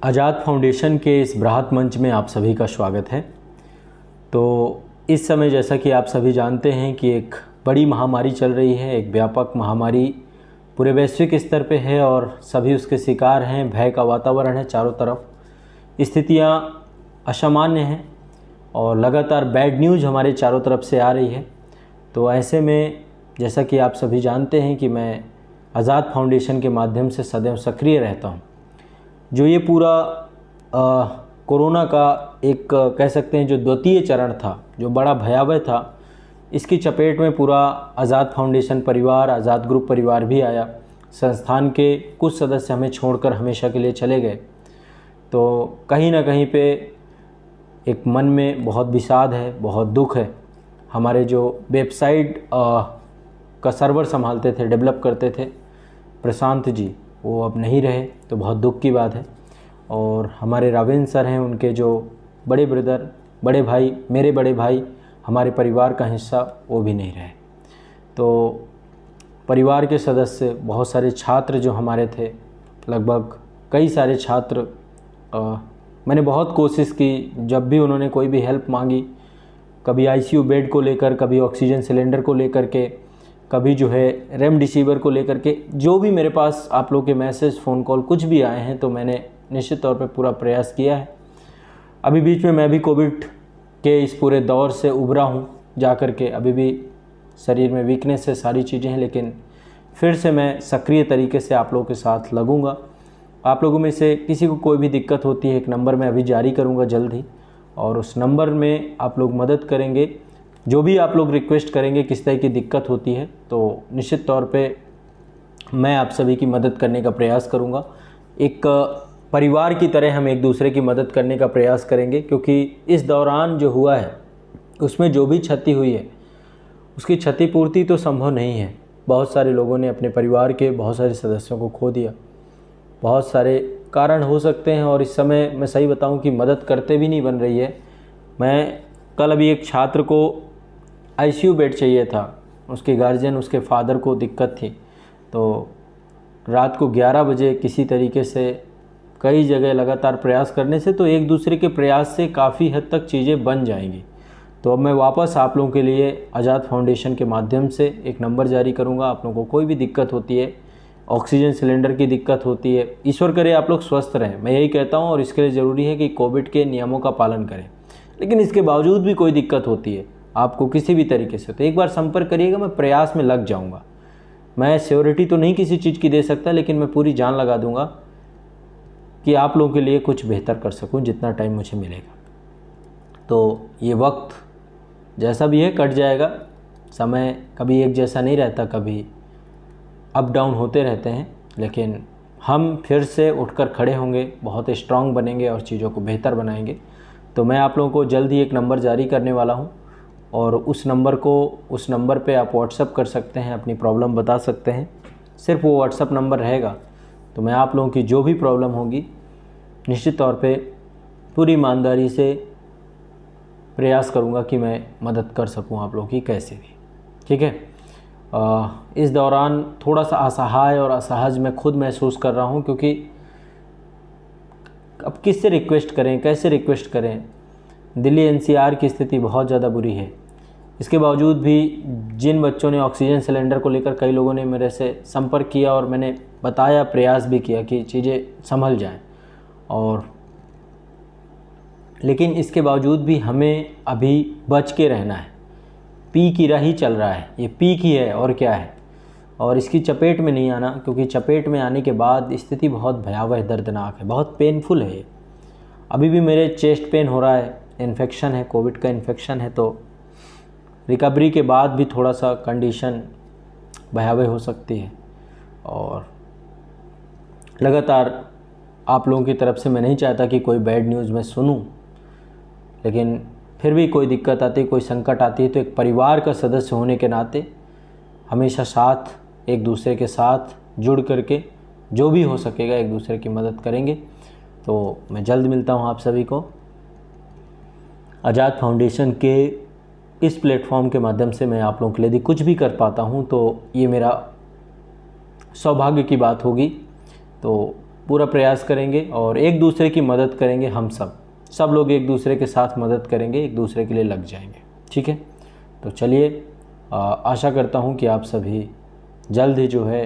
आज़ाद foundation के इस बृहत मंच में आप सभी का स्वागत है। तो इस समय जैसा कि आप सभी जानते हैं कि एक बड़ी महामारी चल रही है, एक व्यापक महामारी पूरे वैश्विक स्तर पे है और सभी उसके शिकार हैं। भय का वातावरण है चारों तरफ, स्थितियाँ असामान्य हैं और लगातार बैड न्यूज़ हमारे चारों तरफ से आ रही है। तो ऐसे में जैसा कि आप सभी जानते हैं कि मैं आज़ाद फाउंडेशन के माध्यम से सदैव सक्रिय रहता हूँ। जो ये पूरा कोरोना का एक कह सकते हैं जो द्वितीय चरण था, जो बड़ा भयावह था, इसकी चपेट में पूरा आज़ाद फाउंडेशन परिवार, आज़ाद ग्रुप परिवार भी आया। संस्थान के कुछ सदस्य हमें छोड़कर हमेशा के लिए चले गए। तो कहीं ना कहीं पे एक मन में बहुत विषाद है, बहुत दुख है। हमारे जो वेबसाइट का सर्वर संभालते थे, डेवलप करते थे, प्रशांत जी, वो अब नहीं रहे, तो बहुत दुख की बात है। और हमारे रावेंद्र सर हैं, उनके जो बड़े ब्रदर, बड़े भाई, मेरे बड़े भाई, हमारे परिवार का हिस्सा, वो भी नहीं रहे। तो परिवार के सदस्य, बहुत सारे छात्र जो हमारे थे, लगभग कई सारे छात्र, मैंने बहुत कोशिश की। जब भी उन्होंने कोई भी हेल्प मांगी, कभी आईसीयू बेड को लेकर, कभी ऑक्सीजन सिलेंडर को लेकर के, कभी जो है रेमडेसिविर को लेकर के, जो भी मेरे पास आप लोग के मैसेज, फ़ोन कॉल कुछ भी आए हैं, तो मैंने निश्चित तौर पे पूरा प्रयास किया है। अभी बीच में मैं भी कोविड के इस पूरे दौर से उभरा हूँ जा कर के। अभी भी शरीर में वीकनेस है, सारी चीज़ें हैं, लेकिन फिर से मैं सक्रिय तरीके से आप लोगों के साथ लगूंगा। आप लोगों में से किसी को कोई भी दिक्कत होती है, एक नंबर मैं अभी जारी करूँगा जल्द ही, और उस नंबर में आप लोग मदद करेंगे। जो भी आप लोग रिक्वेस्ट करेंगे, किस तरह की दिक्कत होती है, तो निश्चित तौर पे मैं आप सभी की मदद करने का प्रयास करूंगा। एक परिवार की तरह हम एक दूसरे की मदद करने का प्रयास करेंगे, क्योंकि इस दौरान जो हुआ है उसमें जो भी क्षति हुई है उसकी क्षतिपूर्ति तो संभव नहीं है। बहुत सारे लोगों ने अपने परिवार के बहुत सारे सदस्यों को खो दिया। बहुत सारे कारण हो सकते हैं और इस समय मैं सही बताऊं कि मदद करते भी नहीं बन रही है। मैं कल अभी एक छात्र को आईसीयू बेड चाहिए था, उसके गार्जियन, उसके फादर को दिक्कत थी, तो रात को 11 बजे किसी तरीके से कई जगह लगातार प्रयास करने से, तो एक दूसरे के प्रयास से काफ़ी हद तक चीज़ें बन जाएंगी। तो अब मैं वापस आप लोगों के लिए आज़ाद फाउंडेशन के माध्यम से एक नंबर जारी करूंगा। आप लोगों को कोई भी दिक्कत होती है, ऑक्सीजन सिलेंडर की दिक्कत होती है, ईश्वर करे आप लोग स्वस्थ रहें, मैं यही कहता हूँ। और इसके लिए ज़रूरी है कि कोविड के नियमों का पालन करें। लेकिन इसके बावजूद भी कोई दिक्कत होती है आपको किसी भी तरीके से, तो एक बार संपर्क करिएगा। मैं प्रयास में लग जाऊंगा। मैं श्योरिटी तो नहीं किसी चीज़ की दे सकता, लेकिन मैं पूरी जान लगा दूंगा कि आप लोगों के लिए कुछ बेहतर कर सकूं जितना टाइम मुझे मिलेगा। तो ये वक्त जैसा भी है कट जाएगा। समय कभी एक जैसा नहीं रहता, कभी अप डाउन होते रहते हैं, लेकिन हम फिर से उठकर खड़े होंगे, बहुत स्ट्रांग बनेंगे और चीज़ों को बेहतर बनाएंगे। तो मैं आप लोगों को जल्द ही एक नंबर जारी करने वाला हूं, और उस नंबर पे आप व्हाट्सअप कर सकते हैं, अपनी प्रॉब्लम बता सकते हैं। सिर्फ वो व्हाट्सअप नंबर रहेगा, तो मैं आप लोगों की जो भी प्रॉब्लम होगी निश्चित तौर पे पूरी ईमानदारी से प्रयास करूंगा कि मैं मदद कर सकूं आप लोगों की कैसे भी। ठीक है। इस दौरान थोड़ा सा असहाय और असहज मैं खुद महसूस कर रहा हूं, क्योंकि अब किससे रिक्वेस्ट करें, कैसे रिक्वेस्ट करें। दिल्ली एनसीआर की स्थिति बहुत ज़्यादा बुरी है। इसके बावजूद भी जिन बच्चों ने ऑक्सीजन सिलेंडर को लेकर, कई लोगों ने मेरे से संपर्क किया और मैंने बताया, प्रयास भी किया कि चीज़ें संभल जाएं, और लेकिन इसके बावजूद भी हमें अभी बच के रहना है। पीक ईरा ही चल रहा है, ये पीक ही है और क्या है। और इसकी चपेट में नहीं आना, क्योंकि चपेट में आने के बाद स्थिति बहुत भयावह, दर्दनाक है, बहुत पेनफुल है। अभी भी मेरे चेस्ट पेन हो रहा है, इन्फेक्शन है, कोविड का इन्फेक्शन है। तो रिकवरी के बाद भी थोड़ा सा कंडीशन भयावह हो सकती है। और लगातार आप लोगों की तरफ से मैं नहीं चाहता कि कोई बैड न्यूज़ मैं सुनूं, लेकिन फिर भी कोई दिक्कत आती है, कोई संकट आती है, तो एक परिवार का सदस्य होने के नाते हमेशा साथ, एक दूसरे के साथ जुड़ करके जो भी हो सकेगा एक दूसरे की मदद करेंगे। तो मैं जल्द मिलता हूँ आप सभी को। आज़ाद फाउंडेशन के इस प्लेटफॉर्म के माध्यम से मैं आप लोगों के लिए यदि कुछ भी कर पाता हूँ, तो ये मेरा सौभाग्य की बात होगी। तो पूरा प्रयास करेंगे और एक दूसरे की मदद करेंगे। हम सब लोग एक दूसरे के साथ मदद करेंगे, एक दूसरे के लिए लग जाएंगे। ठीक है, तो चलिए आशा करता हूँ कि आप सभी जल्द ही जो है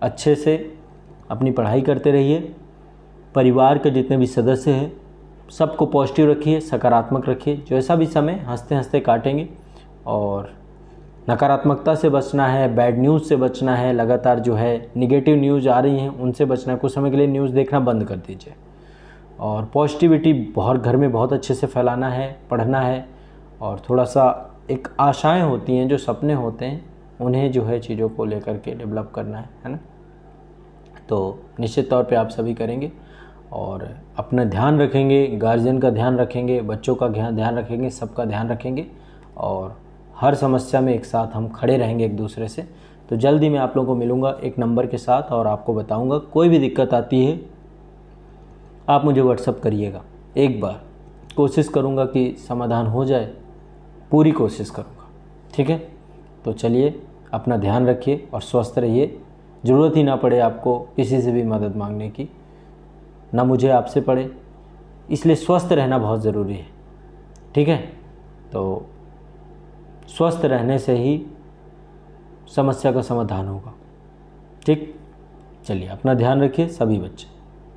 अच्छे से अपनी पढ़ाई करते रहिए। परिवार के जितने भी सदस्य हैं सबको पॉजिटिव रखिए, सकारात्मक रखिए। जैसा भी समय हंसते हंसते काटेंगे और नकारात्मकता से बचना है, बैड न्यूज़ से बचना है, लगातार जो है निगेटिव न्यूज़ आ रही हैं उनसे बचना है। कुछ समय के लिए न्यूज़ देखना बंद कर दीजिए और पॉजिटिविटी बहुत घर में बहुत अच्छे से फैलाना है, पढ़ना है और थोड़ा सा एक आशाएं होती हैं, जो सपने होते हैं, उन्हें जो है चीज़ों को लेकर के डेवलप करना है ना। तो निश्चित तौर पे आप सभी करेंगे और अपना ध्यान रखेंगे, गार्जियन का ध्यान रखेंगे, बच्चों का ध्यान रखेंगे, सबका ध्यान रखेंगे और हर समस्या में एक साथ हम खड़े रहेंगे एक दूसरे से। तो जल्दी मैं आप लोगों को मिलूँगा एक नंबर के साथ और आपको बताऊँगा। कोई भी दिक्कत आती है आप मुझे व्हाट्सअप करिएगा, एक बार कोशिश करूँगा कि समाधान हो जाए, पूरी कोशिश करूँगा। ठीक है, तो चलिए अपना ध्यान रखिए और स्वस्थ रहिए। ज़रूरत ही ना पड़े आपको किसी से भी मदद मांगने की, ना मुझे आपसे पड़े, इसलिए स्वस्थ रहना बहुत ज़रूरी है। ठीक है, तो स्वस्थ रहने से ही समस्या का समाधान होगा। ठीक, चलिए अपना ध्यान रखिए सभी बच्चे।